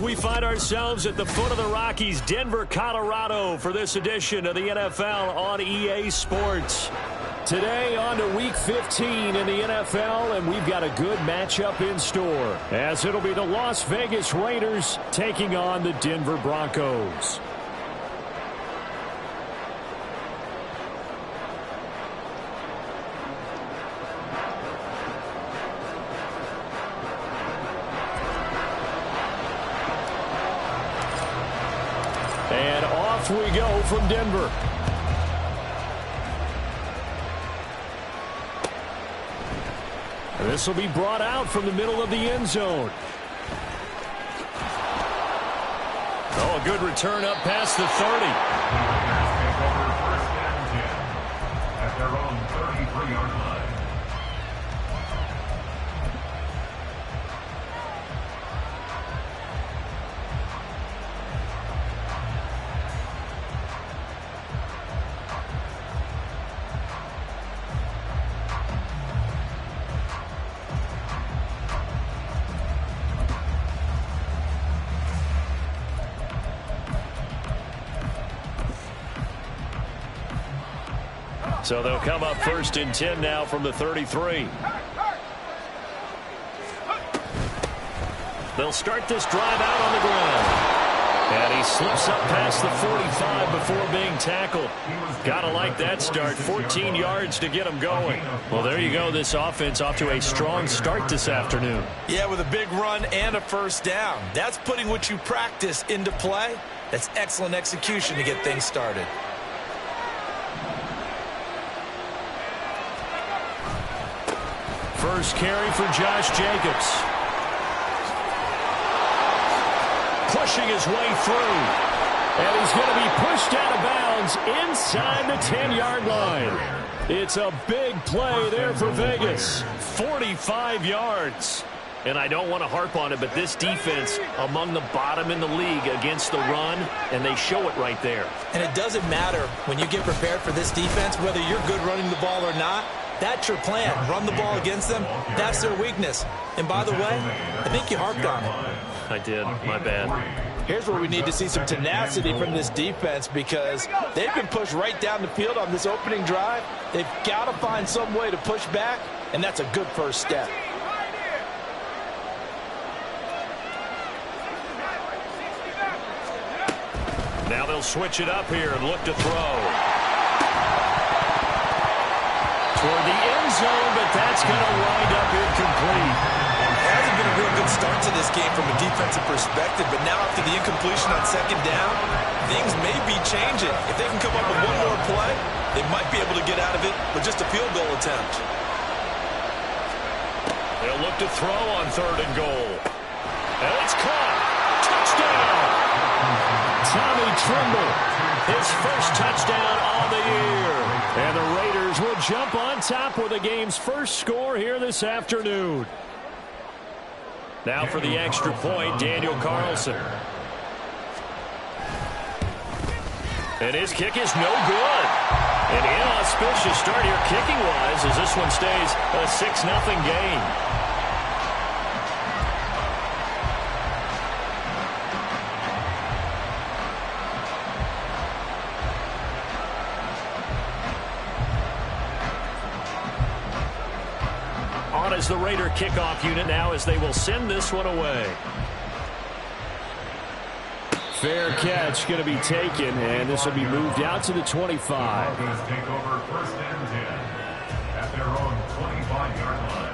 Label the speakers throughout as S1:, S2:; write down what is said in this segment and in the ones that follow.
S1: We find ourselves at the foot of the Rockies, Denver, Colorado, for this edition of the NFL on EA Sports. Today on to Week 15 in the NFL, and we've got a good matchup in store, as it'll be the Las Vegas Raiders taking on the Denver Broncos. And off we go from Denver. This will be brought out from the middle of the end zone. Oh, a good return up past the 30.
S2: At their own 33-yard line.
S1: So they'll come up 1st and 10 now from the 33. They'll start this drive out on the ground. And he slips up past the 45 before being tackled. Gotta like that start. 14 yards to get him going. Well, there you go. This offense off to a strong start this afternoon.
S3: Yeah, with a big run and a first down. That's putting what you practice into play. That's excellent execution to get things started.
S1: First carry for Josh Jacobs. Pushing his way through. And he's going to be pushed out of bounds inside the 10-yard line. It's a big play there for Vegas. 45 yards. And I don't want to harp on it, but this defense among the bottom in the league against the run, and they show it right there.
S3: And it doesn't matter when you get prepared for this defense, whether you're good running the ball or not. That's your plan. Run the ball against them. That's their weakness. And by the way, I think you harped on it.
S1: I did. My bad.
S3: Here's where we need to see some tenacity from this defense, because they've been pushed right down the field on this opening drive. They've got to find some way to push back, and that's a good first step.
S1: Now they'll switch it up here and look to throw. Toward the end zone, but that's going to wind up incomplete.
S3: It hasn't been a real good start to this game from a defensive perspective, but now after the incompletion on second down, things may be changing. If they can come up with one more play, they might be able to get out of it with just a field goal attempt.
S1: They'll look to throw on 3rd and goal. And it's caught. Touchdown! Tommy Tremble, his first touchdown on the year. And the Raiders will jump on top with the game's first score here this afternoon. Now for the extra point, Daniel Carlson. And his kick is no good. An inauspicious start here kicking-wise as this one stays a 6-0 game. On as the Raider kickoff unit now as they will send this one away. Fair catch going to be taken, and this will be moved out to the 25.
S2: Broncos take over 1st and 10 at their own 25-yard line.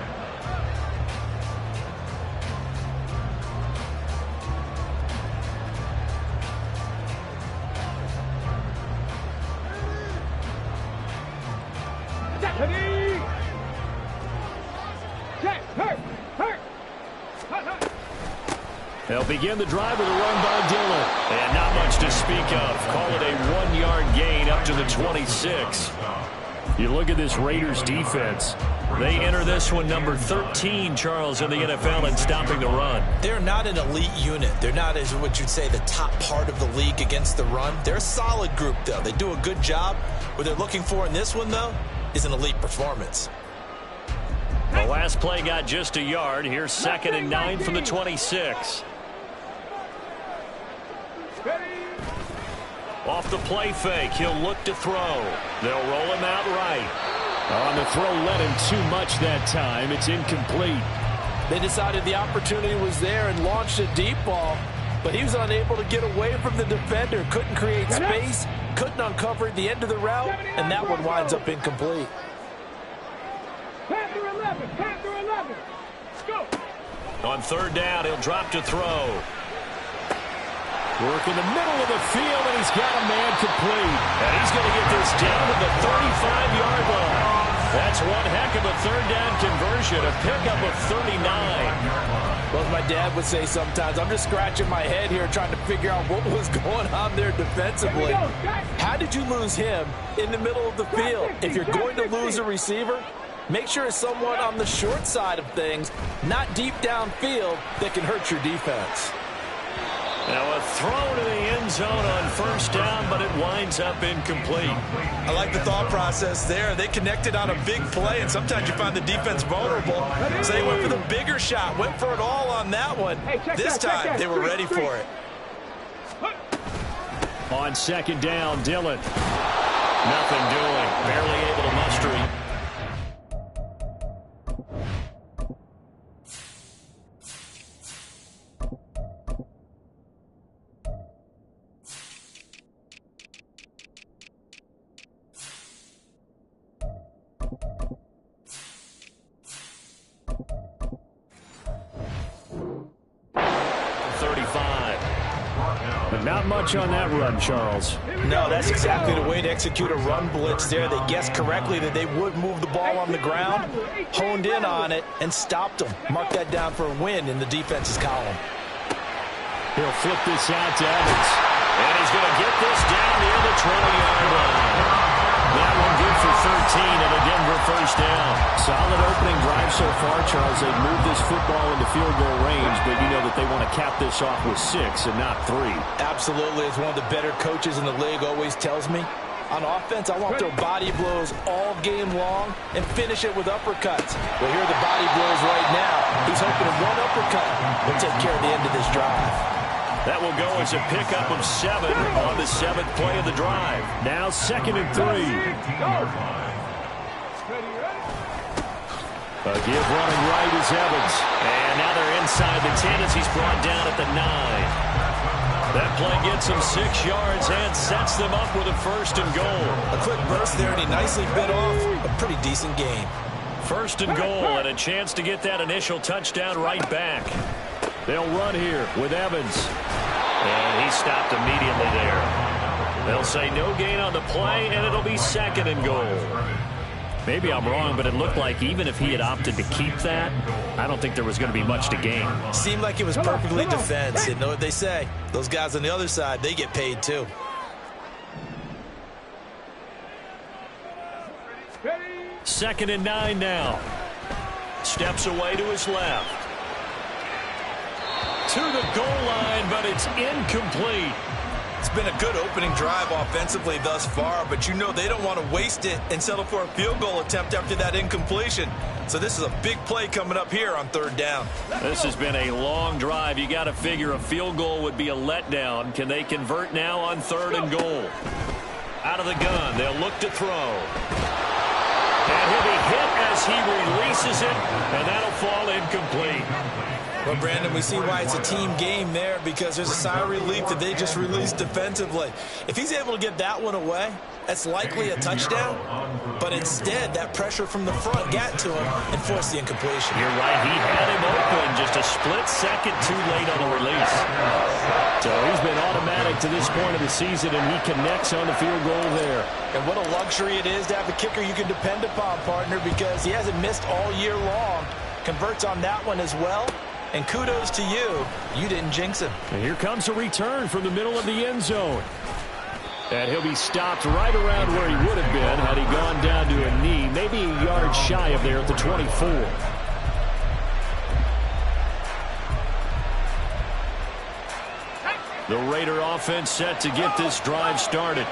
S1: They'll begin the drive with a run by Dillon. And not much to speak of. Call it a 1-yard gain up to the 26. You look at this Raiders defense. They enter this one number 13, Charles, in the NFL in stopping the run.
S3: They're not an elite unit. They're not, as what you'd say, the top part of the league against the run. They're a solid group, though. They do a good job. What they're looking for in this one, though, is an elite performance.
S1: The last play got just a yard. Here's 2nd and 9 from the 26. Off the play fake, he'll look to throw. They'll roll him out right. On the throw, led him too much that time. It's incomplete.
S4: They decided the opportunity was there and launched a deep ball, but he was unable to get away from the defender. Couldn't create space, couldn't uncover the end of the route, and that one winds up incomplete.
S5: Panther 11, Panther 11. Go.
S1: On 3rd down, he'll drop to throw. Work in the middle of the field, and he's got a man complete. And he's going to get this down to the 35-yard line. That's one heck of a 3rd down conversion, a pickup of 39.
S4: Well, as my dad would say sometimes, I'm just scratching my head here trying to figure out what was going on there defensively. How did you lose him in the middle of the field? If you're going to lose a receiver, make sure it's someone on the short side of things, not deep downfield, that can hurt your defense.
S1: Now a throw to the end zone on 1st down, but it winds up incomplete.
S3: I like the thought process there. They connected on a big play, and sometimes you find the defense vulnerable. So they went for the bigger shot, went for it all on that one. This time, they were ready for it.
S1: On 2nd down, Dillon. Nothing doing. Barely able to muster it. Not much on that run, Charles.
S4: No, that's exactly the way to execute a run blitz there. They guessed correctly that they would move the ball on the ground, honed in on it, and stopped them. Mark that down for a win in the defense's column.
S1: He'll flip this out to Evans. And he's going to get this down near the 20-yard line. That one good for 13 and a Denver 1st down. Solid opening drive so far, Charles. They've moved this football into field goal range, but you know that they want to cap this off with 6 and not 3.
S4: Absolutely. As one of the better coaches in the league always tells me, on offense, I want to throw body blows all game long and finish it with uppercuts. Well, here are the body blows right now. He's hoping one uppercut will take care of the end of this drive.
S1: That will go as a pickup of 7 on the 7th play of the drive. Now 2nd and 3. A give running right is Evans. And now they're inside the 10 as he's brought down at the 9. That play gets him 6 yards and sets them up with a 1st and goal.
S3: A quick burst there, and he nicely bit off a pretty decent gain.
S1: 1st and goal and a chance to get that initial touchdown right back. They'll run here with Evans. And he stopped immediately there. They'll say no gain on the play, and it'll be 2nd and goal. Maybe I'm wrong, but it looked like even if he had opted to keep that, I don't think there was going to be much to gain.
S3: Seemed like it was perfectly defense. You know what they say. Those guys on the other side, they get paid too.
S1: Second and 9 now. Steps away to his left. To the goal line, but it's incomplete.
S3: It's It's been a good opening drive offensively thus far, but you know they don't want to waste it and settle for a field goal attempt after that incompletion. So this is a big play coming up here on 3rd down.
S1: This has been a long drive. You got to figure a field goal would be a letdown. Can they convert now on 3rd and goal? Out of the gun, they'll look to throw. And he'll be hit as he releases it, and that'll fall incomplete.
S3: Well, Brandon, we see why it's a team game there, because there's a sigh of relief that they just released defensively. If he's able to get that one away, that's likely a touchdown. But instead, that pressure from the front got to him and forced the incompletion.
S1: You're right. He had him open just a split second too late on the release. So he's been automatic to this point of the season, and he connects on the field goal there.
S4: And what a luxury it is to have a kicker you can depend upon, partner, because he hasn't missed all year long. Converts on that one as well. And kudos to you. You didn't jinx him.
S1: And here comes a return from the middle of the end zone. And he'll be stopped right around where he would have been had he gone down to a knee, maybe a yard shy of there at the 24. The Raider offense set to get this drive started.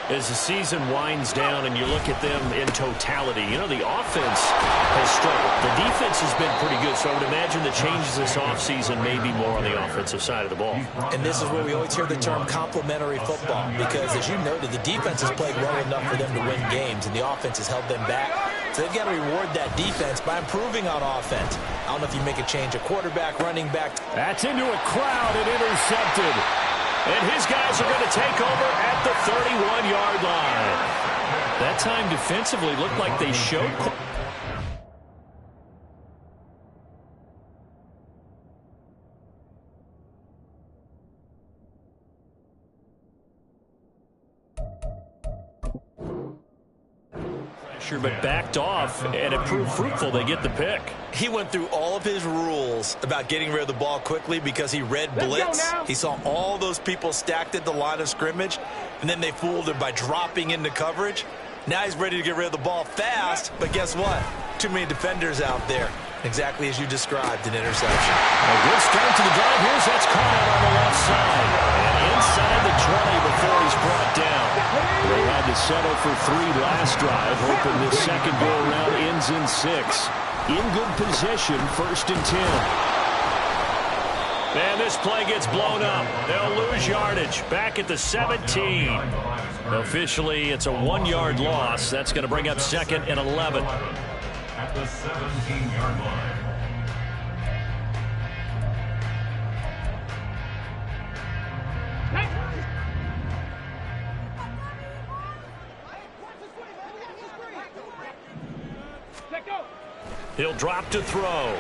S1: As the season winds down and you look at them in totality, you know, the offense has struggled. The defense has been pretty good, so I would imagine the changes this offseason may be more on the offensive side of the ball.
S4: And this is where we always hear the term complementary football, because as you noted, the defense has played well enough for them to win games, and the offense has held them back. So they've got to reward that defense by improving on offense. I don't know if you make a change, a quarterback, running back.
S1: That's into a crowd and intercepted. And his guys are going to take over at the 31-yard line. That time defensively looked like they showed. But backed off, and it proved fruitful. They get the pick.
S3: He went through all of his rules about getting rid of the ball quickly because he read blitz. He saw all those people stacked at the line of scrimmage, and then they fooled him by dropping into coverage. Now he's ready to get rid of the ball fast, but guess what? Too many defenders out there. Exactly as you described, an interception.
S1: A good start to the drive. That's caught out on the left side. And inside the 20 before he's brought down. They had to settle for 3 last drive, hoping this second go-around ends in 6. In good position, 1st and 10. And this play gets blown up. They'll lose yardage. Back at the 17. Officially, it's a 1-yard loss. That's going to bring up 2nd and 11.
S2: At the 17-yard line.
S1: He'll drop to throw. Over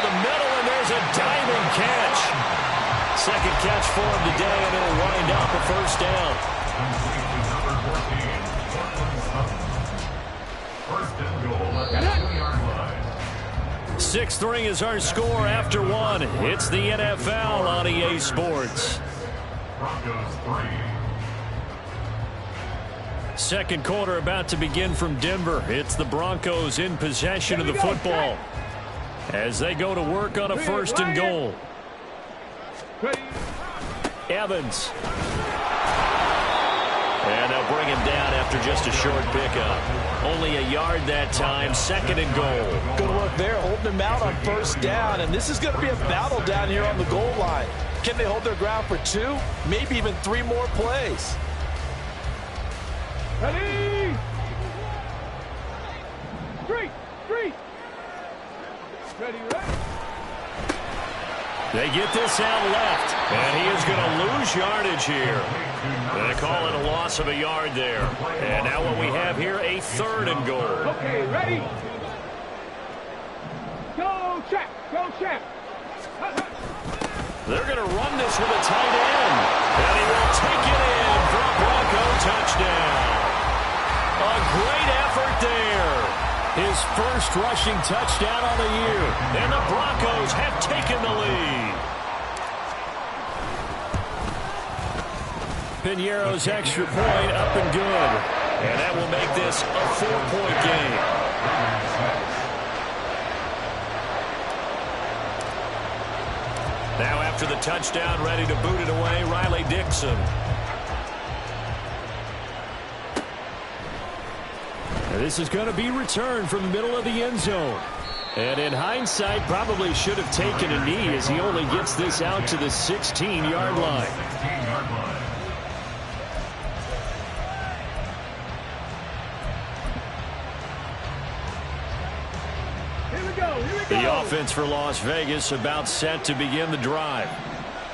S1: the middle, and there's a diving catch. Second catch for him today, and it'll wind up a 1st down.
S2: First and goal at the 2-yard line.
S1: 6-3 is our score after 1. It's the NFL on EA Sports.
S2: Broncos 3.
S1: Second quarter about to begin from Denver. It's the Broncos in possession of the football as they go to work on a 1st and goal. Evans. And they'll bring him down after just a short pickup. Only a yard that time, 2nd and goal.
S4: Good work there, holding him out on 1st down, and this is going to be a battle down here on the goal line. Can they hold their ground for 2, maybe even 3 more plays?
S5: Ready? Street! Ready, ready.
S1: They get this out left, and he is going to lose yardage here. They call it a loss of a yard there. And now what we have here, a 3rd and goal.
S5: Okay, ready? Go, check! Go, check!
S1: They're going to run this with a tight end. And he will take it in for a Bronco touchdown. A great effort there. His first rushing touchdown on the year. And the Broncos have taken the lead. Pinheiro's extra point up and good. And that will make this a 4-point game. Now after the touchdown, ready to boot it away, Riley Dixon.
S6: And this is going to be returned from the middle of the end zone. And in hindsight, probably should have taken a knee as he only gets this out to the 16-yard line.
S2: 16-yard line.
S5: Here we go. Here we go.
S6: The offense for Las Vegas about set to begin the drive.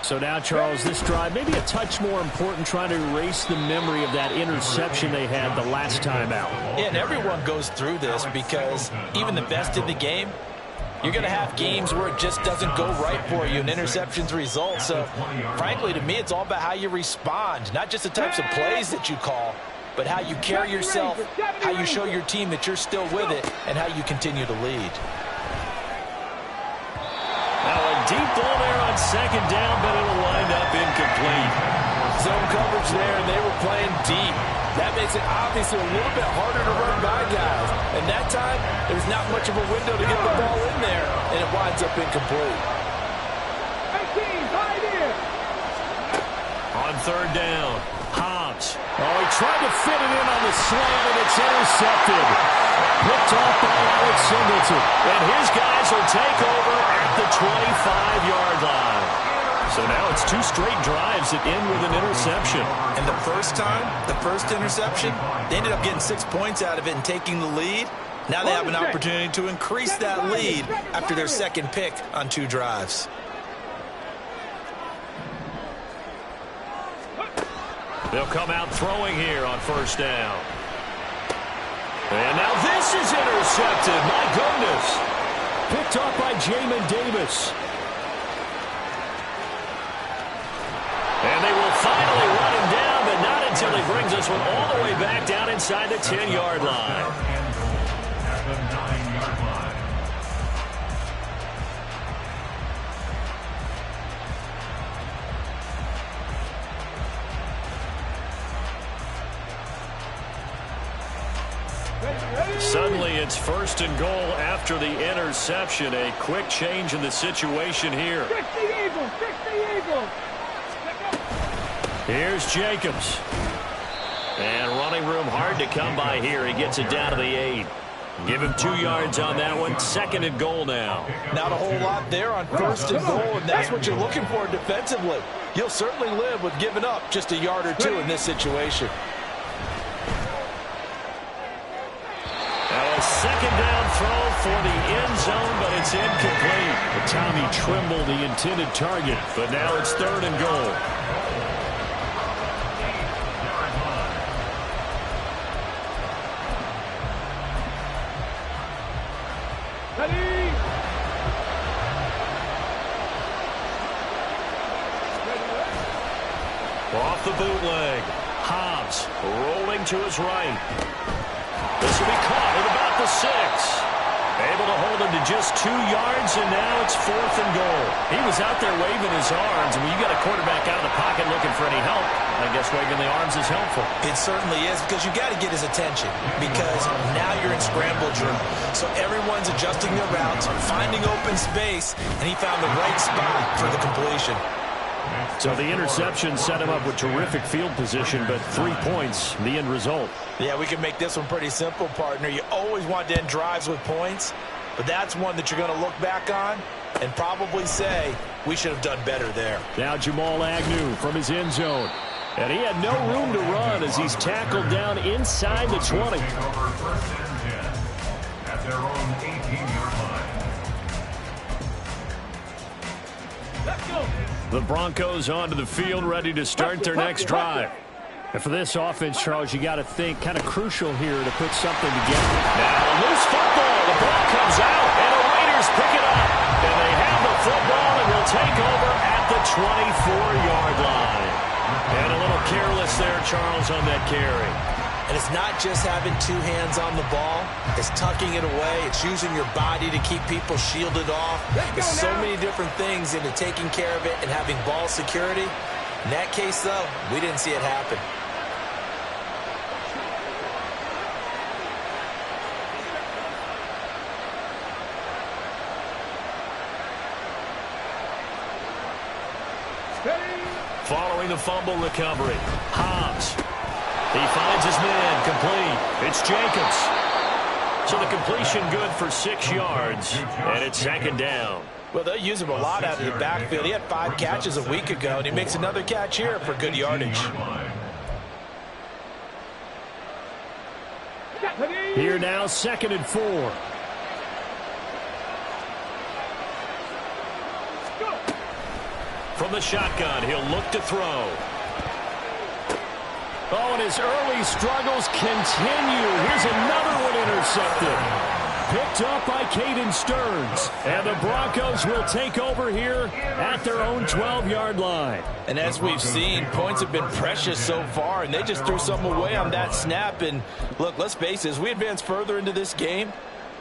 S6: So now, Charles, this drive maybe a touch more important, trying to erase the memory of that interception they had the last time out.
S4: Yeah, and everyone goes through this because even the best in the game, you're going to have games where it just doesn't go right for you and interceptions result. So, frankly, to me, it's all about how you respond, not just the types of plays that you call, but how you carry yourself, how you show your team that you're still with it, and how you continue to lead.
S6: Now a deep ball there on second down, but it'll wind up incomplete.
S4: Zone coverage there, and they were playing deep. That makes it obviously a little bit harder to run by guys. And that time, there's not much of a window to get the ball in there, and it winds up incomplete.
S5: 18, right here.
S1: On third down, Hobbs.
S6: Oh, he tried to fit it in on the slant, and it's intercepted. Picked off by Alex Singleton.
S1: And his guys will take over at the 25-yard line. So now it's two straight drives that end with an interception.
S3: And the first time, the first interception, they ended up getting 6 points out of it and taking the lead. Now they have an opportunity to increase that lead after their second pick on 2 drives.
S1: They'll come out throwing here on first down. And now this is intercepted. My goodness.
S6: Picked off by Jamin Davis.
S1: And they will finally run him down, but not until he brings this one all the way back down inside the 10-yard line.
S2: At the 9-yard line.
S1: Suddenly it's first and goal after the interception. A quick change in the situation here.
S5: 60 Eagles, 60 Eagles.
S1: Here's Jacobs. And running room hard to come by here. He gets it down to the 8. Give him 2 yards on that one. Second and goal now.
S4: Not a whole lot there on first and goal, and that's what you're looking for defensively. You'll certainly live with giving up just a yard or 2 in this situation.
S1: Now a second down throw for the end zone, but it's incomplete.
S6: Tommy Tremble, the intended target.
S1: But now it's third and goal.
S5: Ready.
S1: Off the bootleg. Hobbs rolling to his right. This will be caught at about the 6. Able to hold him to just 2 yards, and now it's fourth and goal. He was out there waving his arms, and when you got a quarterback out of the pocket looking for any help, I guess waving the arms is helpful.
S3: It certainly is, because you got to get his attention, because now you're in scramble drill. So everyone's adjusting their routes, finding open space, and he found the right spot for the completion.
S6: So the interception set him up with terrific field position, but 3 points, the end result.
S4: Yeah, we can make this one pretty simple, partner. You always want to end drives with points, but that's one that you're going to look back on and probably say, we should have done better there.
S6: Now Jamal Agnew from his end zone. And he had no room to run as he's tackled down inside the 20.
S2: Take over first and 10 at their own 18-yard line.
S5: Let's go.
S6: The Broncos onto the field, ready to start their next drive. And for this offense, Charles, you got to think kind of crucial here to put something together.
S1: Now a loose football. The ball comes out, and the Raiders pick it up. And they have the football and will take over at the 24-yard line. And a little careless there, Charles, on that carry.
S3: And it's not just having 2 hands on the ball. It's tucking it away. It's using your body to keep people shielded off. There's so many different things into taking care of it and having ball security. In that case, though, we didn't see it happen.
S1: the fumble recovery. Hobbs. He finds his man complete. It's Jacobs. So the completion good for 6 yards, and it's 2nd down.
S4: Well, they'll use him a lot out of the backfield. He had 5 catches a week ago, and he makes another catch here for good yardage.
S6: Here now, 2nd and 4.
S1: From the shotgun, he'll look to throw.
S6: Oh, and his early struggles continue. Here's another one intercepted. Picked up by Caden Stearns. And the Broncos will take over here at their own 12-yard line.
S4: And as we've seen, points have been precious so far, and they just threw some away on that snap. And look, let's face it, as we advance further into this game,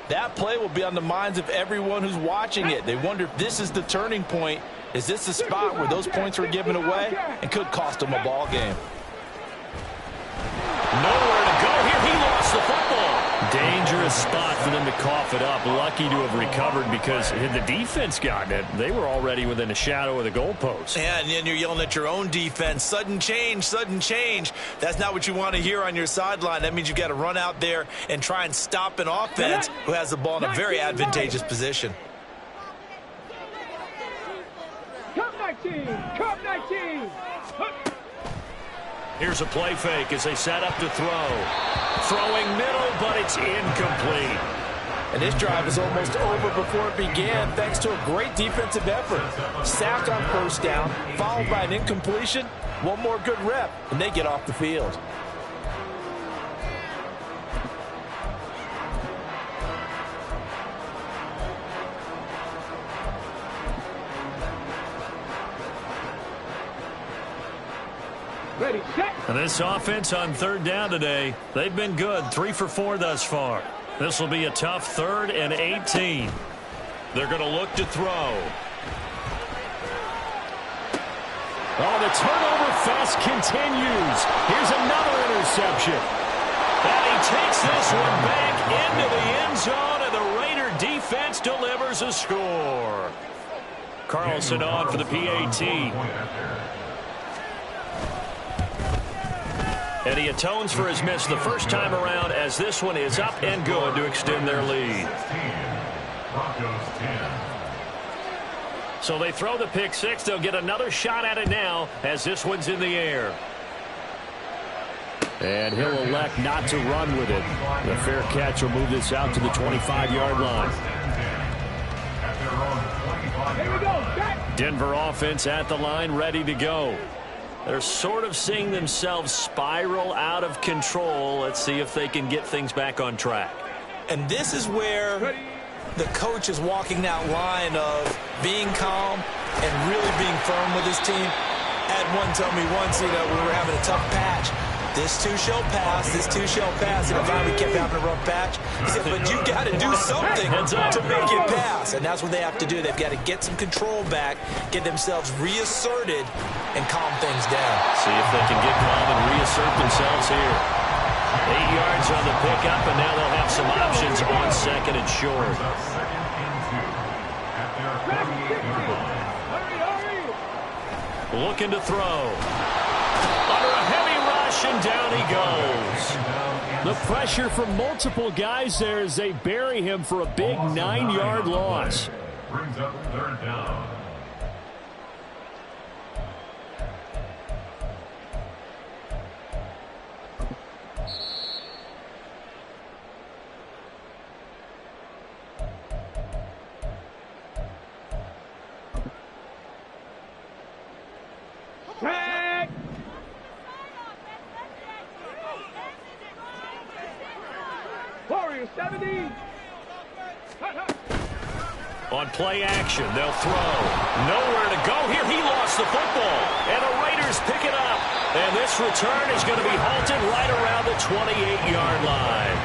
S4: that play will be on the minds of everyone who's watching it. They wonder if this is the turning point. Is this the spot where those points were given away and could cost them a ball game?
S1: Nowhere to go here. He lost the football.
S6: Dangerous spot for them to cough it up. Lucky to have recovered because had the defense gotten it, they were already within a shadow of the goalpost.
S3: Yeah, and then you're yelling at your own defense. Sudden change, sudden change. That's not what you want to hear on your sideline. That means you've got to run out there and try and stop an offense who has the ball in a very advantageous position.
S5: Come 19! Come 19!
S1: Here's a play fake as they set up to throw. Throwing middle, but it's incomplete.
S4: And this drive is almost over before it began thanks to a great defensive effort. Sacked on 1st down, followed by an incompletion. One more good rep, and they get off the field.
S5: Ready, set.
S6: And this offense on 3rd down today, they've been good. 3 for 4 thus far. This will be a tough 3rd and 18.
S1: They're going to look to throw.
S6: Oh, the turnover fest continues. Here's another interception.
S1: And he takes this one back into the end zone, and the Raider defense delivers a score. Carlson on for the PAT. And he atones for his miss the first time around as this one is up and good to extend their lead. So they throw the pick 6. They'll get another shot at it now as this one's in the air.
S6: And he'll elect not to run with it. The fair catch will move this out to the 25-yard line.
S5: Here we go, set.
S6: Denver offense at the line, ready to go. They're sort of seeing themselves spiral out of control. Let's see if they can get things back on track.
S3: And this is where the coach is walking that line of being calm and really being firm with his team. Had one tell me once, we were having a tough patch. This too shall pass, this too shall pass. And finally we kept having a rough patch. He said, but you got to do something to make it pass. And that's what they have to do. They've got to get some control back, get themselves reasserted, and calm things down.
S6: See if they can get calm and reassert themselves here. 8 yards on the pickup, and now they'll have some options on 2nd and short. Looking to throw. Under a heavy rush, and down he goes. The pressure from multiple guys there as they bury him for a big 9-yard loss.
S2: Brings up 3rd down.
S5: Set. Warriors 70.
S1: On play action, they'll throw. Nowhere to go here. He lost the football. And the Raiders pick it up. And this return is going to be halted right around the 28-yard line.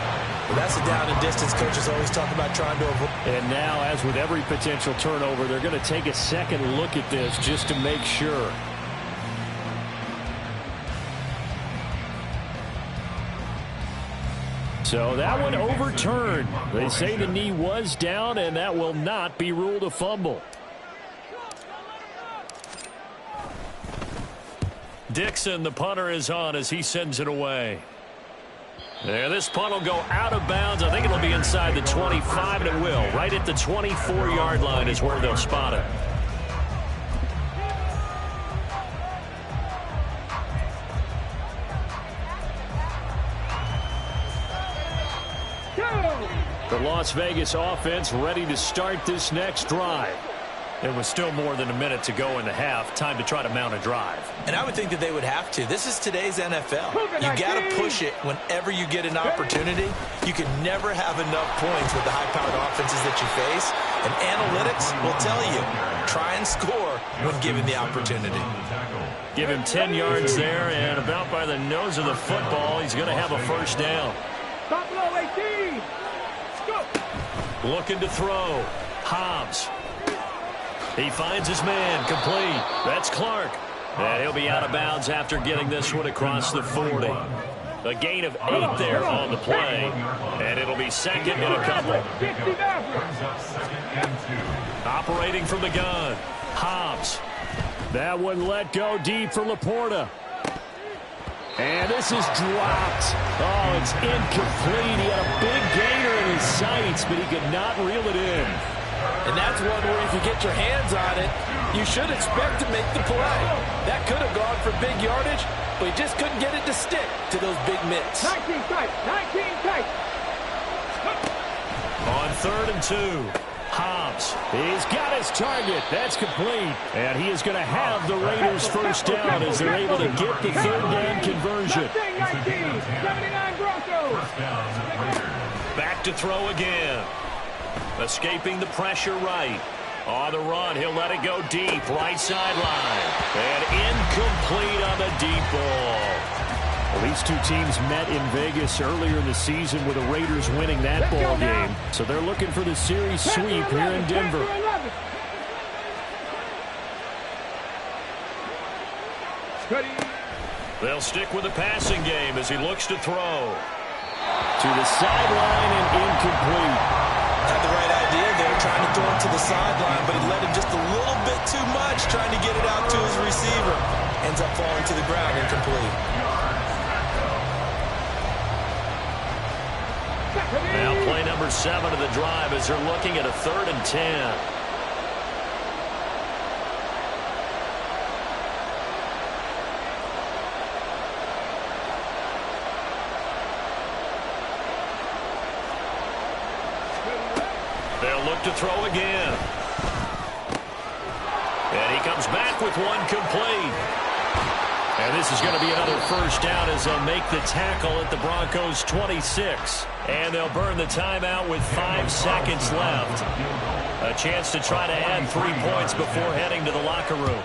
S3: Well, that's the down and distance coaches always talk about trying to avoid.
S6: And now, as with every potential turnover, they're going to take a second look at this just to make sure. So that one overturned. They say the knee was down, and that will not be ruled a fumble. Dixon, the punter, is on as he sends it away. There, this punt will go out of bounds. I think it'll be inside the 25, and it will. Right at the 24-yard line is where they'll spot it. The Las Vegas offense ready to start this next drive. There was still more than a minute to go in the half. Time to try to mount a drive.
S3: And I would think that they would have to. This is today's NFL. You got to push it whenever you get an opportunity. You can never have enough points with the high-powered offenses that you face. And analytics will tell you, try and score when given the opportunity.
S6: Give him 10 yards there, and about by the nose of the football, he's going to have a first down.
S5: Stop below 18.
S6: Looking to throw. Hobbs. He finds his man, complete. That's Clark. And he'll be out of bounds after getting this one across the 40. A gain of 8 there on the play. And it'll be second and a couple. Operating from the gun. Hobbs. That one let go deep for Laporta. And this is dropped. Oh, it's incomplete. He had a big gainer in his sights, but he could not reel it in.
S4: And that's one where if you get your hands on it, you should expect to make the play. That could have gone for big yardage, but he just couldn't get it to stick to those big mitts.
S5: 19 tight. 19 tight.
S6: On 3rd and 2. Hobbs. He's got his target. That's complete. And he is going to have the Raiders first down as they're able to get the 3rd down conversion.
S5: 79 Broncos.
S6: Back to throw again. Escaping the pressure right. On the run, he'll let it go deep. Right sideline. And incomplete on the deep ball. Well, these two teams met in Vegas earlier in the season with the Raiders winning that ball game. So they're looking for the series sweep here in Denver. They'll stick with the passing game as he looks to throw. To the sideline and incomplete.
S3: Had the right idea there, trying to throw it to the sideline, but he let him just a little bit too much, trying to get it out to his receiver. Ends up falling to the ground, incomplete.
S6: Now play number 7 of the drive as they're looking at a 3rd and 10. They'll look to throw again. And he comes back with one complete. And this is going to be another first down as they'll make the tackle at the Broncos' 26. And they'll burn the timeout with 5 seconds left. A chance to try to add 3 points before heading to the locker room.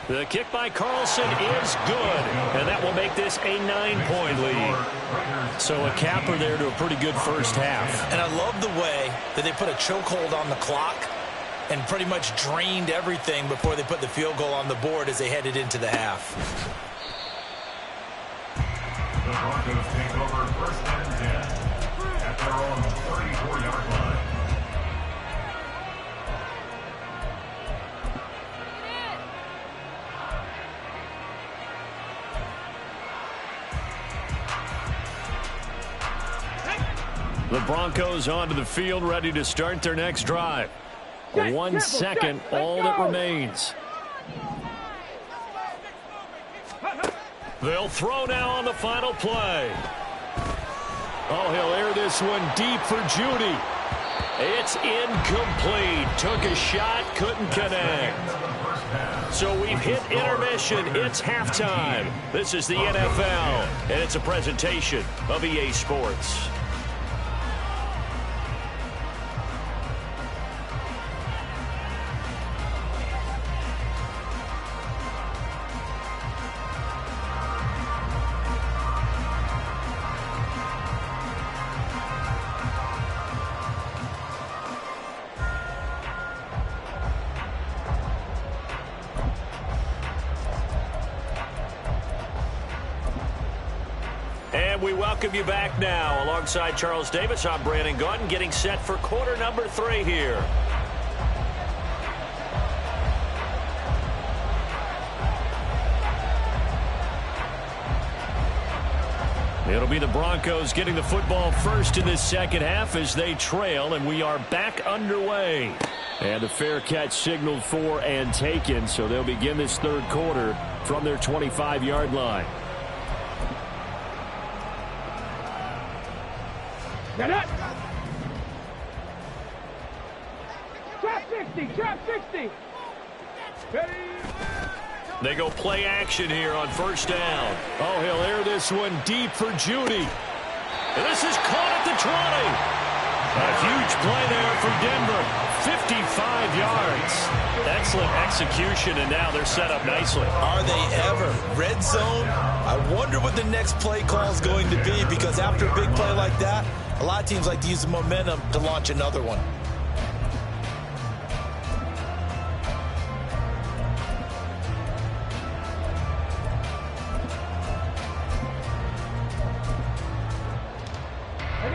S6: The kick by Carlson is good, and that will make this a 9-point lead. So a capper there to a pretty good first half.
S3: And I love the way that they put a chokehold on the clock and pretty much drained everything before they put the field goal on the board as they headed into the half.
S2: The Broncos take over 1st and 10 at their own 34-yard line.
S6: The Broncos onto the field, ready to start their next drive. 1 second, all that remains. They'll throw now on the final play. Oh, he'll air this one deep for Judy. It's incomplete. Took a shot, couldn't connect. So we've hit intermission. It's halftime. This is the NFL, and it's a presentation of EA Sports. We welcome you back now. Alongside Charles Davis, I'm Brandon Gaudin, getting set for quarter number 3 here. It'll be the Broncos getting the football first in this second half as they trail, and we are back underway. And a fair catch signaled for and taken, so they'll begin this third quarter from their 25-yard line.
S5: Trap 60, trap 60. Ready.
S6: They go play action here on first down. Oh, he'll air this one deep for Judy. This is caught at the 20. A huge play there for Denver. 55 yards. Excellent execution, and now they're set up nicely.
S3: Are they ever? Red zone? I wonder what the next play call is going to be, because after a big play like that, a lot of teams like to use the momentum to launch another one.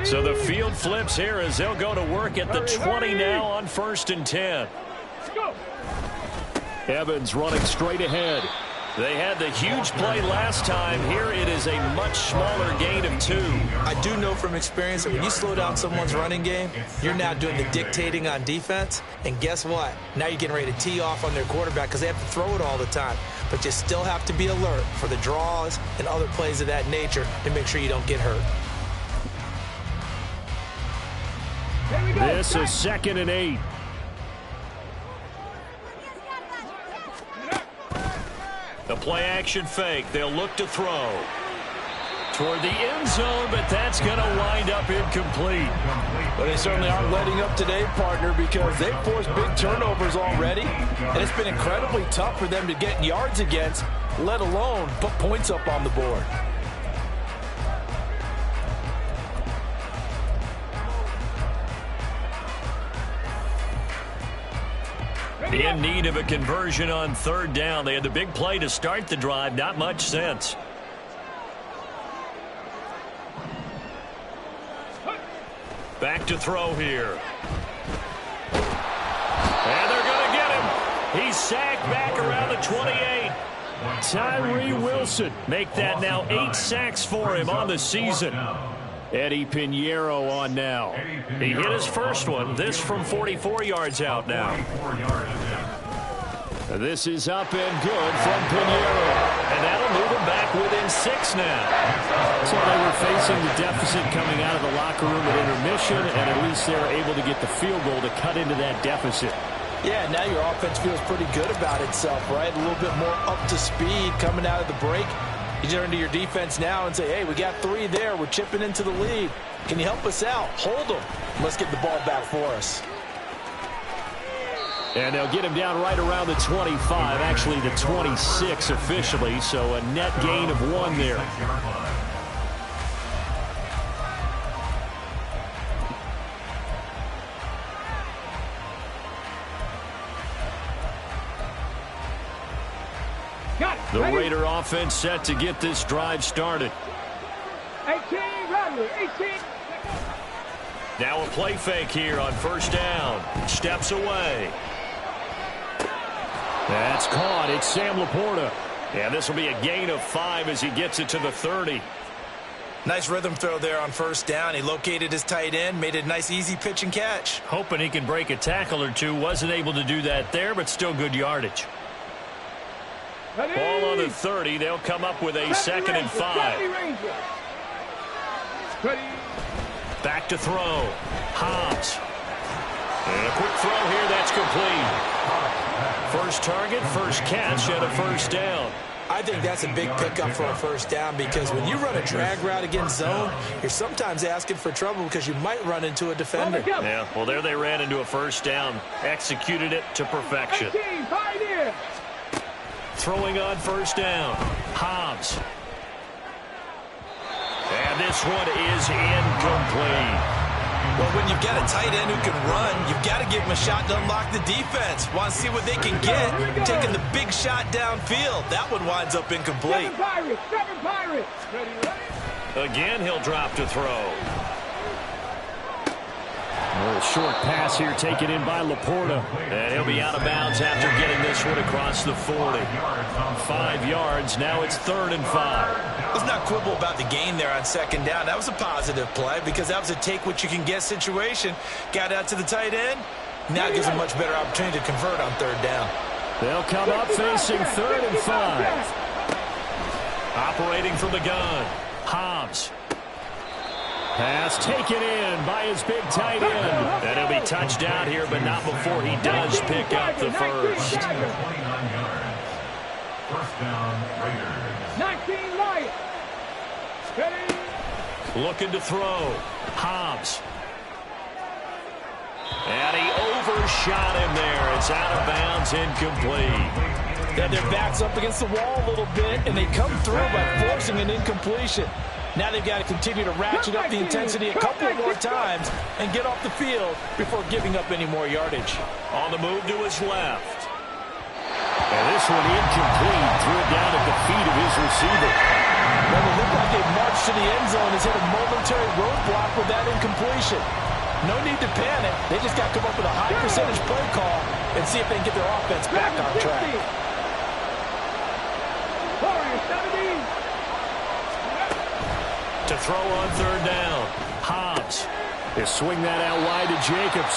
S6: So the field flips here as they'll go to work at the 20 now on 1st and 10. Evans running straight ahead. They had the huge play last time. Here it is a much smaller gain of 2.
S3: I do know from experience that when you slow down someone's running game, you're now doing the dictating on defense. And guess what? Now you're getting ready to tee off on their quarterback because they have to throw it all the time. But you still have to be alert for the draws and other plays of that nature to make sure you don't get hurt.
S6: This is 2nd and 8. The play action fake. They'll look to throw toward the end zone, but that's going to wind up incomplete.
S4: But they certainly aren't letting up today, partner, because they've forced big turnovers already, and it's been incredibly tough for them to get yards against, let alone put points up on the board.
S6: In need of a conversion on 3rd down. They had the big play to start the drive. Not much sense. Back to throw here. And they're going to get him. He's sacked back around the 28. Tyree Wilson make that now 8 sacks for him on the season. Eddie Pinheiro on now. He hit his first one. This from 44 yards out now. This is up and good from Pinheiro. And that'll move him back within 6 now. So they were facing the deficit coming out of the locker room at intermission, and at least they were able to get the field goal to cut into that deficit.
S4: Yeah, now your offense feels pretty good about itself, right? A little bit more up to speed coming out of the break. You turn to your defense now and say, hey, we got 3 there. We're chipping into the lead. Can you help us out? Hold them. Let's get the ball back for us.
S6: And they'll get him down right around the 25, actually the 26 officially, so a net gain of 1 there. The Raider offense set to get this drive started.
S5: 18, Rattler, 18.
S6: Now a play fake here on 1st down. Steps away. That's caught. It's Sam Laporta. And this will be a gain of 5 as he gets it to the 30.
S3: Nice rhythm throw there on 1st down. He located his tight end, made it a nice easy pitch and catch.
S6: Hoping he can break a tackle or two. Wasn't able to do that there, but still good yardage. Ball on the 30. They'll come up with a 2nd and 5. Back to throw. Hobbs. And a quick throw here. That's complete. First target, first catch, and a 1st down.
S3: I think that's a big pickup for a 1st down, because when you run a drag route against zone, you're sometimes asking for trouble because you might run into a defender.
S6: Yeah, well, there they ran into a 1st down. Executed it to perfection. Throwing on 1st down. Hobbs. And this one is incomplete.
S3: Well, when you've got a tight end who can run, you've got to give him a shot to unlock the defense. Want to see what they can get. Taking the big shot downfield. That one winds up incomplete.
S5: 7 Pirates. Ready.
S6: Again, he'll drop to throw. A little short pass here taken in by Laporta. And he'll be out of bounds after getting this one across the 40. 5 yards. Now it's 3rd and 5.
S3: Let's not quibble about the gain there on 2nd down. That was a positive play because that was a take-what-you-can-get situation. Got out to the tight end. Now it gives a much better opportunity to convert on 3rd down.
S6: They'll come up facing 3rd and 5. Operating from the gun. Hobbs. Pass taken in by his big tight end. And he'll be touchdown here, but not before he does pick up the first.
S2: 29 yards. First down, Raiders.
S5: 19 Lions. Ready.
S6: Looking to throw. Hobbs. And he overshot him there. It's out of bounds, incomplete.
S4: Then their back's up against the wall a little bit, and they come through by forcing an incompletion. Now they've got to continue to ratchet up the intensity a couple more times and get off the field before giving up any more yardage.
S6: On the move to his left. And this one incomplete. Threw it down at the feet of his receiver.
S4: Well, it looked like they marched to the end zone. Has hit a momentary roadblock with that incompletion. No need to panic. They just got to come up with a high percentage play call and see if they can get their offense back on track.
S6: To throw on 3rd down. Hobbs. They swing that out wide to Jacobs.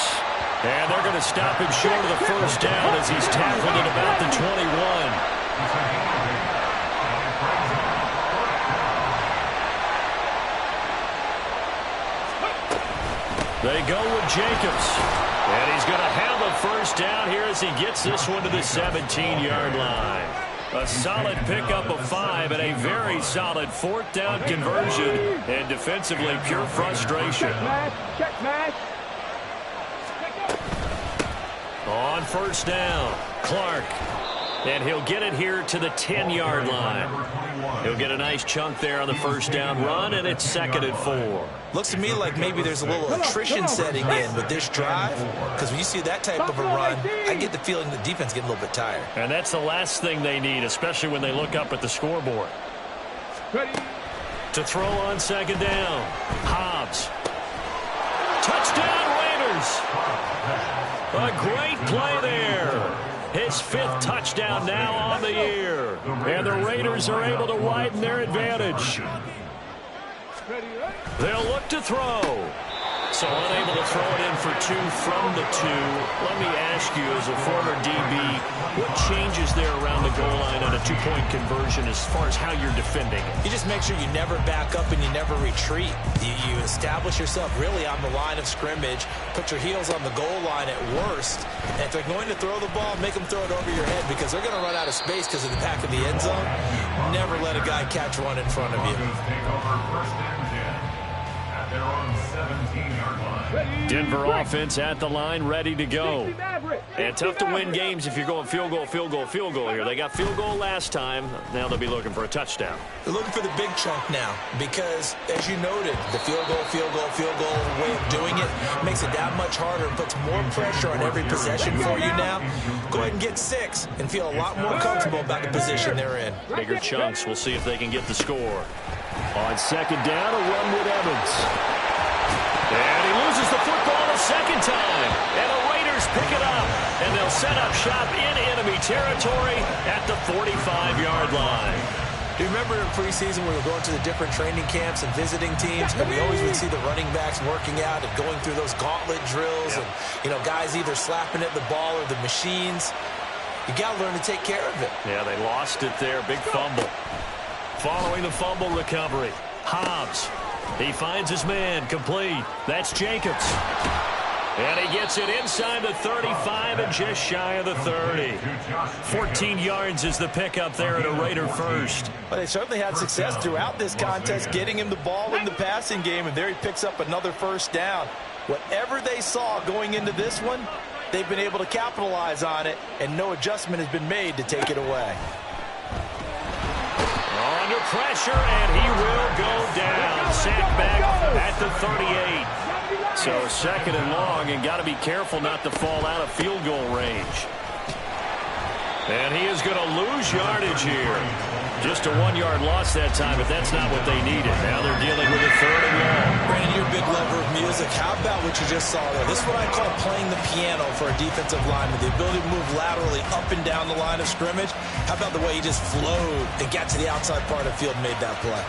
S6: And they're going to stop him short of the first down as he's tackled at about the 21. They go with Jacobs. And he's going to have a first down here as he gets this one to the 17-yard line. A solid pickup of 5 and a very solid 4th down conversion. And defensively, pure frustration.
S5: Check match.
S6: On 1st down, Clark. And he'll get it here to the 10-yard line. He'll get a nice chunk there on the 1st down run, and it's 2nd and 4.
S3: Looks to me like maybe there's a little attrition setting in with this drive, because when you see that type of a run, I get the feeling the defense getting a little bit tired.
S6: And that's the last thing they need, especially when they look up at the scoreboard.
S5: Ready.
S6: To throw on 2nd down, Hobbs. Touchdown, Raiders! A great play there. His 5th touchdown now on the year. And the Raiders are able to widen their advantage. They'll look to throw. So unable to throw it in for 2 from the 2. Let me ask you, as a former DB, what changes there around the goal line on a 2-point conversion as far as how you're defending it?
S3: You just make sure you never back up and you never retreat. You establish yourself really on the line of scrimmage, put your heels on the goal line at worst. And if they're going to throw the ball, make them throw it over your head because they're going to run out of space because of the back of the end zone. Never let a guy catch one in front of you.
S2: Take over 1st and 10 at their own 17-yard line.
S6: Denver offense at the line, ready to go. And tough to win games if you're going field goal here. They got field goal last time. Now they'll be looking for a touchdown.
S3: They're looking for the big chunk now because, as you noted, the field goal way of doing it makes it that much harder and puts more pressure on every possession for you now. Go ahead and get 6 and feel a lot more comfortable about the position they're in.
S6: Bigger chunks. We'll see if they can get the score. On 2nd down, a run with Evans. And he loses the football a 2nd time. And the Raiders pick it up. And they'll set up shop in enemy territory at the 45-yard line.
S3: Do you remember in preseason when we were going to the different training camps and visiting teams, and we always would see the running backs working out and going through those gauntlet drills and, guys either slapping at the ball or the machines. You got to learn to take care of it.
S6: Yeah, they lost it there. Big fumble. Following the fumble recovery, Hobbs. He finds his man, complete. That's Jacobs. And he gets it inside the 35 and just shy of the 30. 14 yards is the pickup there at a Raider first.
S4: Well, they certainly had success throughout this contest, getting him the ball in the passing game, and there he picks up another 1st down. Whatever they saw going into this one, they've been able to capitalize on it, and no adjustment has been made to take it away.
S6: Under pressure, and he will go down. Sacked back at the 38. So 2nd and long, and got to be careful not to fall out of field goal range. And he is going to lose yardage here. Just a 1-yard loss that time, but that's not what they needed. Now they're dealing with a 3rd and long.
S3: Brandon, you're a big lover of music. terrific. How about what you just saw there? This is what I call playing the piano for a defensive lineman. The ability to move laterally up and down the line of scrimmage. How about the way he just flowed and got to the outside part of the field and made that play?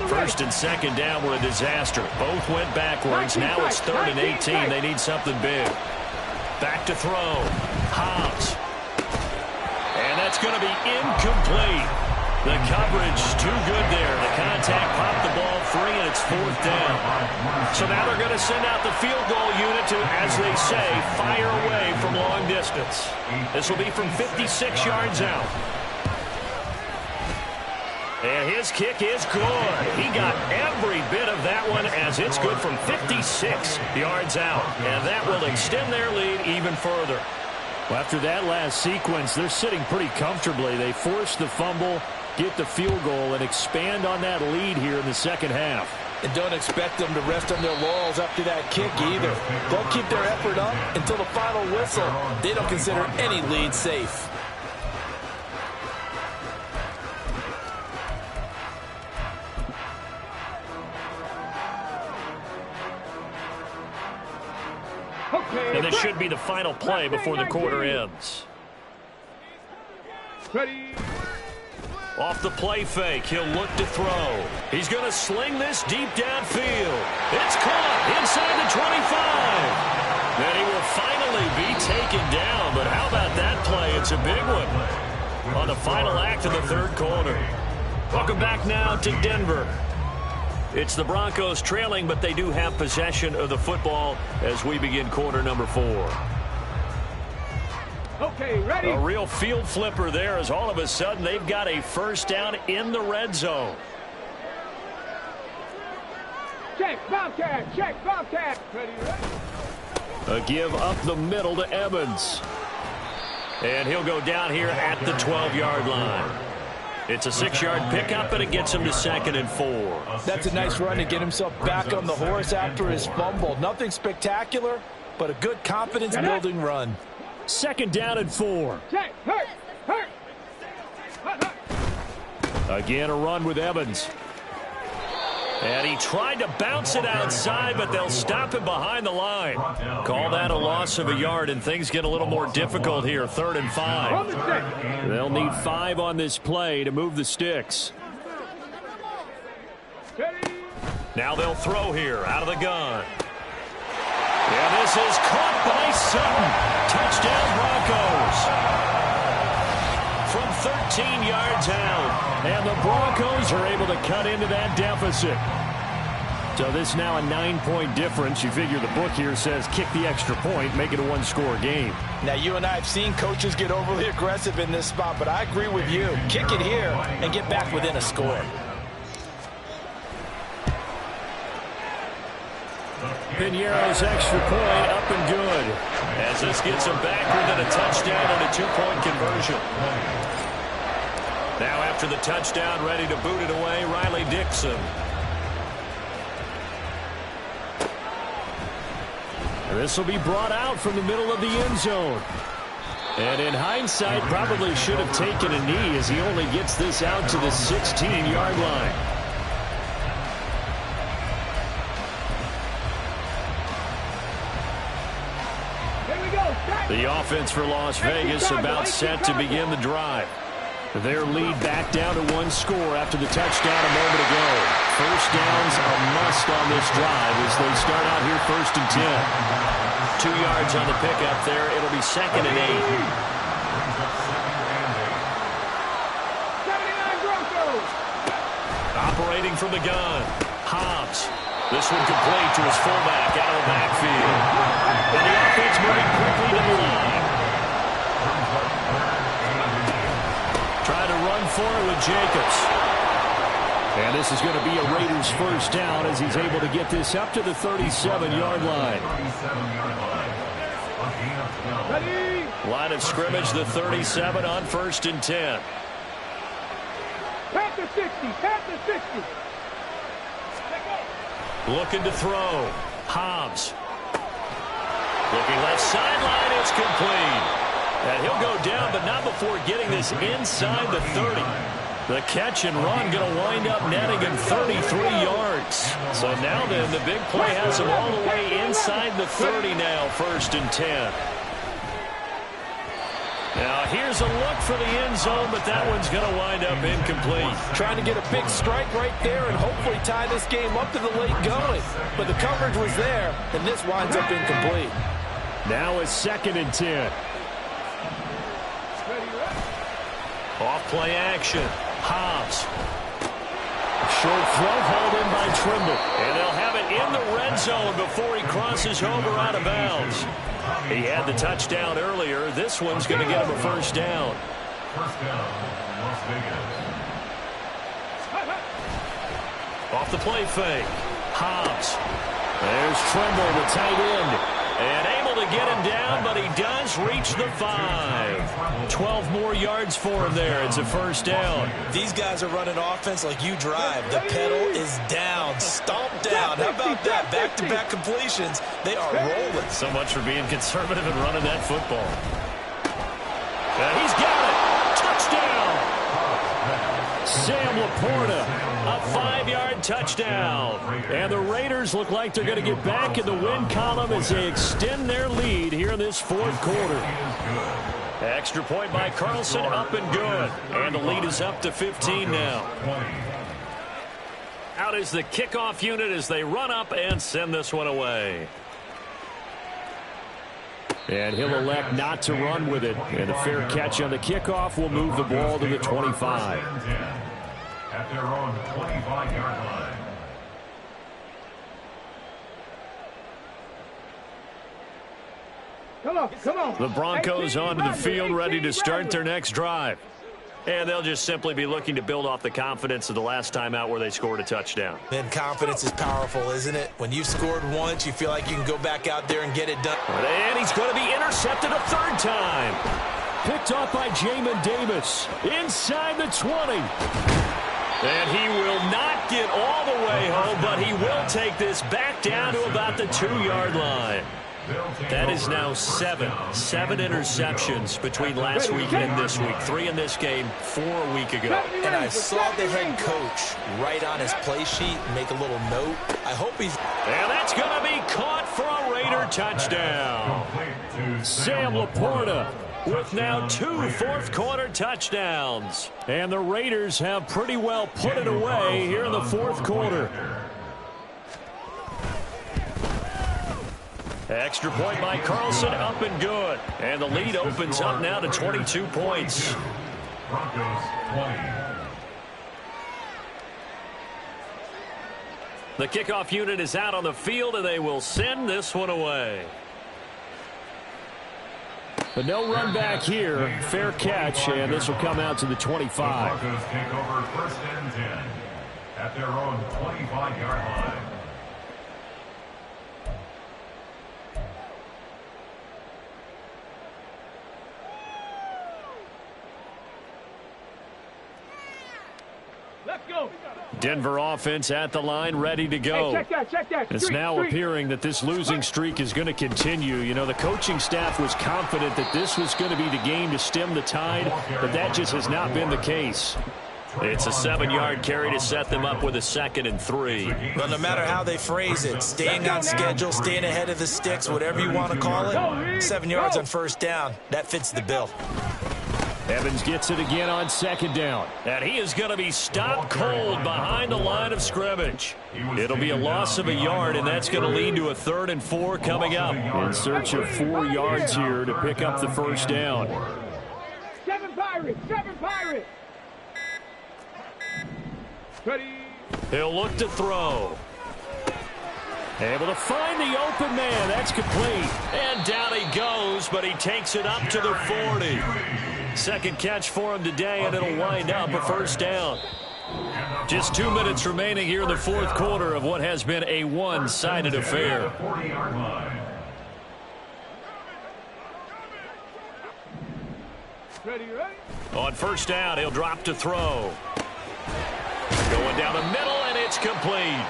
S6: First and second down were a disaster. Both went backwards. Now it's 3rd and 18. They need something big. Back to throw. Hobbs. And that's going to be incomplete. The coverage too good there. The contact popped the ball free, and it's 4th down. So now they're going to send out the field goal unit to, as they say, fire away from long distance. This will be from 56 yards out. And his kick is good. He got every bit of that one as it's good from 56 yards out. And that will extend their lead even further. Well, after that last sequence, they're sitting pretty comfortably. They force the fumble, get the field goal, and expand on that lead here in the second half.
S4: And don't expect them to rest on their laurels after that kick either. They'll keep their effort up until the final whistle. They don't consider any lead safe.
S6: And this should be the final play before the quarter ends.
S5: Ready.
S6: Off the play fake, he'll look to throw. He's going to sling this deep downfield. It's caught inside the 25. Then he will finally be taken down. But how about that play? It's a big one on the final act of the third quarter. Welcome back now to Denver. It's the Broncos trailing, but they do have possession of the football as we begin quarter number 4.
S5: Okay, ready.
S6: A real field flipper there as all of a sudden they've got a first down in the red zone.
S5: Check, Bobcat, check, Bobcat. Ready, ready.
S6: A give up the middle to Evans. And he'll go down here at the 12-yard line. It's a 6-yard pickup, and it gets him to 2nd and 4.
S4: That's a nice run to get himself back on the horse after his fumble. Nothing spectacular, but a good confidence-building run.
S6: 2nd down and 4.
S5: Check, hurt, hurt. Hurt, hurt.
S6: Again, a run with Evans. And he tried to bounce it outside, but they'll stop him behind the line. Call that a loss of a yard, and things get a little more difficult here. 3rd and 5. They'll need 5 on this play to move the sticks. Now they'll throw here out of the gun. And this is caught by Sutton. Touchdown Broncos. From 13 yards out. And the Broncos are able to cut into that deficit. So this is now a 9-point difference. You figure the book here says kick the extra point, make it a 1-score game.
S4: Now, you and I have seen coaches get overly aggressive in this spot, but I agree with you. Kick it here and get back within a score.
S6: Piñeiro's extra point up and good. As this gets him back within a touchdown and a 2-point conversion. Now after the touchdown, ready to boot it away, Riley Dixon. This will be brought out from the middle of the end zone. And in hindsight, probably should have taken a knee as he only gets this out to the 16-yard line. The offense for Las Vegas about set to begin the drive. Their lead back down to 1 score after the touchdown a moment ago. First down's a must on this drive as they start out here 1st and 10. 2 yards on the pickup there. It'll be 2nd and 8. Operating from the gun. Hobbs. This one complete to his fullback out of the backfield. And the offense moving quickly to the line. Trying to run for it with Jacobs. And this is going to be a Raiders first down as he's able to get this up to the 37-yard line. Line of scrimmage, the 37 on 1st and 10.
S5: Pat the 60, pat the 60.
S6: Looking to throw. Hobbs. Looking left sideline. It's complete. And he'll go down, but not before getting this inside the 30. The catch and run going to wind up netting him 33 yards. So now then, the big play has him all the way inside the 30 now, 1st and 10. Now here's a look for the end zone, but that one's going to wind up incomplete.
S4: Trying to get a big strike right there and hopefully tie this game up to the late going. But the coverage was there, and this winds up incomplete.
S6: Now it's 2nd and 10. Off play action. Hobbs. Short throw hauled in by Trimble. And they'll have it in the red zone before he crosses over out of bounds. He had the touchdown earlier. This one's going to get him a 1st down.
S2: 1st down, Las Vegas.
S6: Off the play fake. Hobbs. There's Trimble, the tight end. And able to get him down, but he does reach the 5. 12 more yards for him there. It's a 1st down.
S3: These guys are running offense like you drive. The pedal is down, stomped down. How about that? Back-to-back completions. They are rolling.
S6: So much for being conservative and running that football. And he's got it. Touchdown. Sam Laporta, a 5-yard touchdown. And the Raiders look like they're going to get back in the win column as they extend their lead here in this 4th quarter. Extra point by Carlson, up and good. And the lead is up to 15 now. Out is the kickoff unit as they run up and send this one away. And he'll elect not to run with it. And a fair catch on the kickoff will move the ball to the 25.
S2: At their own 25-yard line.
S5: Come on.
S6: The Broncos onto the field, ready to start their next drive. And they'll just simply be looking to build off the confidence of the last time out where they scored a touchdown.
S3: Man, confidence is powerful, isn't it? When you've scored once, you feel like you can go back out there and get it done.
S6: And he's going to be intercepted a 3rd time. Picked off by Jamin Davis. Inside the 20. And he will not get all the way home, but he will take this back down to about the 2-yard line. That is now 7 interceptions between last week and this week. 3 in this game, 4 a week ago.
S3: And I saw the head coach write on his play sheet, make a little note. I hope he's...
S6: And that's going to be caught for a Raider touchdown. Sam Laporta with now 2 4th-quarter touchdowns. And the Raiders have pretty well put it away here in the 4th quarter. Extra point by Carlson, up and good. And the lead opens up now to 22 points.
S2: Broncos 20.
S6: The kickoff unit is out on the field, and they will send this one away. But no run back here. Fair catch, and this will come out to the 25.
S2: The Broncos take over 1st and 10 at their own 25-yard line.
S5: Let's go.
S6: Denver offense at the line, ready to go.
S5: Hey, check that.
S6: It's now appearing that this losing streak is going to continue. You know, the coaching staff was confident that this was going to be the game to stem the tide, but that just has not been the case. It's a 7-yard carry to set them up with a 2nd and 3.
S3: Well, no matter how they phrase it, staying on schedule, staying ahead of the sticks, whatever you want to call it, 7 yards on 1st down, that fits the bill.
S6: Evans gets it again on 2nd down. And he is going to be stopped cold behind the line of scrimmage. It'll be a loss of a yard, and that's going to lead to a 3rd and 4 coming up. In search of 4 yards here to pick up the 1st down.
S5: 7 Pirates. Ready.
S6: He'll look to throw. Able to find the open man. That's complete. And down he goes, but he takes it up to the 40. 2nd catch for him today, and it'll wind up a 1st down. Just 2 minutes remaining here in the 4th quarter of what has been a one-sided affair.
S2: 40-yard line.
S5: Ready.
S6: On 1st down, he'll drop to throw. Going down the middle, and it's complete.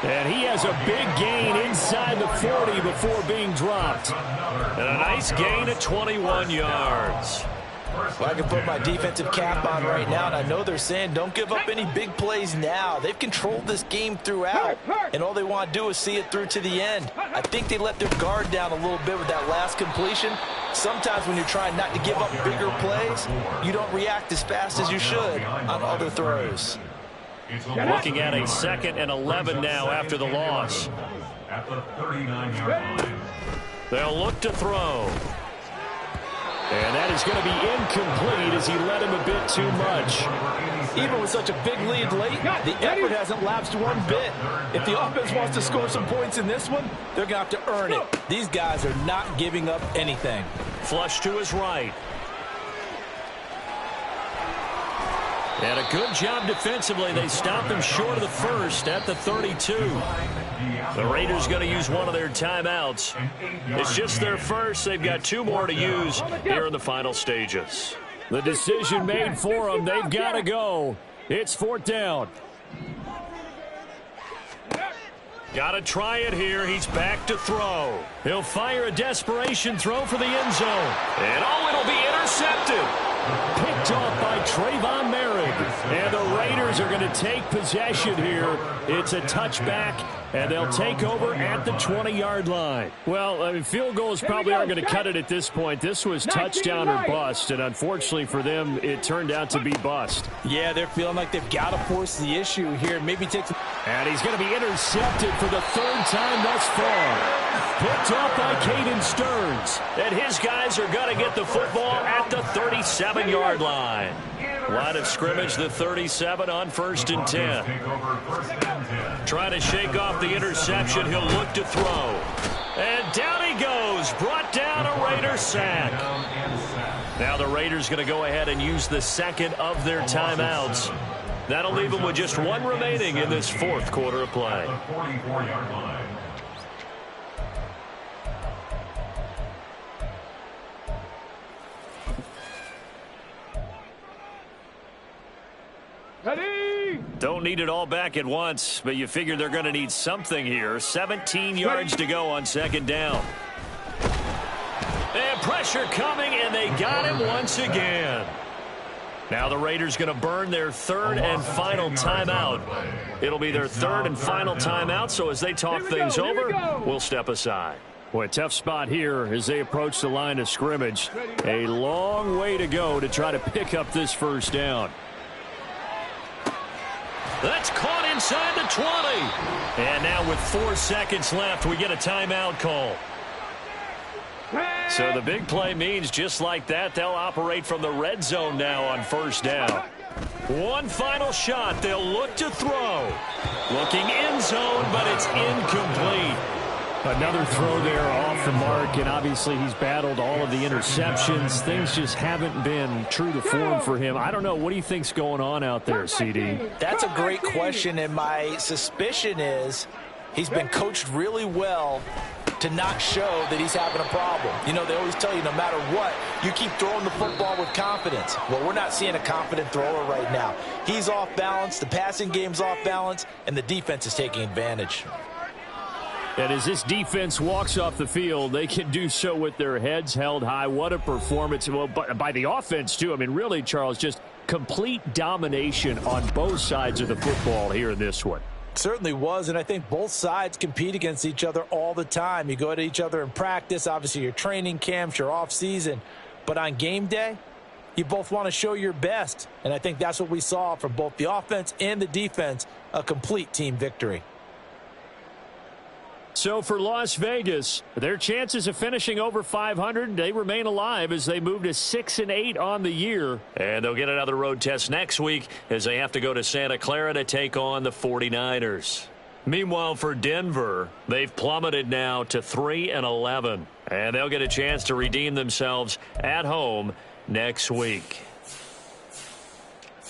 S6: And he has a big gain inside the 40 before being dropped. And a nice gain at 21 yards.
S3: Well, I can put my defensive cap on right now, and I know they're saying don't give up any big plays now. They've controlled this game throughout, and all they want to do is see it through to the end. I think they let their guard down a little bit with that last completion. Sometimes when you're trying not to give up bigger plays, you don't react as fast as you should on other throws.
S1: Looking at a 2nd and 11 now after the loss.
S2: At the 39-yard line.
S1: They'll look to throw. And that is going to be incomplete as he led him a bit too much.
S4: Even with such a big lead late, the effort hasn't lapsed one bit. If the offense wants to score some points in this one, they're going to have to earn it. These guys are not giving up anything.
S1: Flush to his right. And a good job defensively. They stopped him short of the first at the 32. The Raiders going to use one of their timeouts. It's just their first. They've got 2 more to use here in the final stages.
S6: The decision made for them. They've got to go. It's 4th down.
S1: Got to try it here. He's back to throw.
S6: He'll fire a desperation throw for the end zone.
S1: And it'll be intercepted.
S6: Picked off by Trayvon Merrick. And the Raiders are going to take possession here. It's a touchback, and they'll take over at the 20-yard line. Well, I mean, field goals probably aren't going to cut it at this point. This was touchdown or bust, and unfortunately for them, it turned out to be bust.
S4: Yeah, they're feeling like they've got to force the issue here. Maybe take some...
S6: And he's going to be intercepted for the 3rd time thus far. Picked off by Caden Stearns.
S1: And his guys are going to get the football at the 37-yard line. Line of scrimmage, the 37 on 1st and 10. Trying to shake off the interception. He'll look to throw. And down he goes. Brought down a Raider sack. Now the Raiders going to go ahead and use the 2nd of their timeouts. That'll leave them with just 1 remaining in this 4th quarter of play.
S2: 44-yard line.
S5: Ready?
S1: Don't need it all back at once, but you figure they're going to need something here. 17 yards to go on 2nd down. And pressure coming, and they got him once again. Now the Raiders going to burn their 3rd and final timeout. It'll be their 3rd and final timeout, so as they talk things over, we'll step aside.
S6: Boy, tough spot here as they approach the line of scrimmage. A long way to go to try to pick up this 1st down.
S1: That's caught inside the 20. And now with 4 seconds left, we get a timeout call. So the big play means just like that, they'll operate from the red zone now on 1st down. One final shot. They'll look to throw. Looking end zone, but it's incomplete.
S6: Another throw there off the mark, and obviously he's battled all of the interceptions. Things just haven't been true to form for him. I don't know. What do you think's going on out there, CD?
S4: That's a great question, and my suspicion is he's been coached really well to not show that he's having a problem. You know, they always tell you no matter what, you keep throwing the football with confidence. Well, we're not seeing a confident thrower right now. He's off balance, the passing game's off balance, and the defense is taking advantage.
S6: And as this defense walks off the field, they can do so with their heads held high. What a performance. Well, by the offense, too. I mean, really, Charles, just complete domination on both sides of the football here in this one.
S4: Certainly was, and I think both sides compete against each other all the time. You go at each other in practice, obviously your training camps, your off-season. But on game day, you both want to show your best. And I think that's what we saw from both the offense and the defense, a complete team victory.
S6: So for Las Vegas, their chances of finishing over 500, they remain alive as they move to 6-8 on the year.
S1: And they'll get another road test next week as they have to go to Santa Clara to take on the 49ers. Meanwhile, for Denver, they've plummeted now to 3-11. And they'll get a chance to redeem themselves at home next week.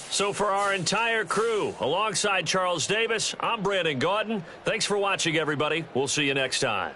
S1: So for our entire crew, alongside Charles Davis, I'm Brandon Gaudin. Thanks for watching, everybody. We'll see you next time.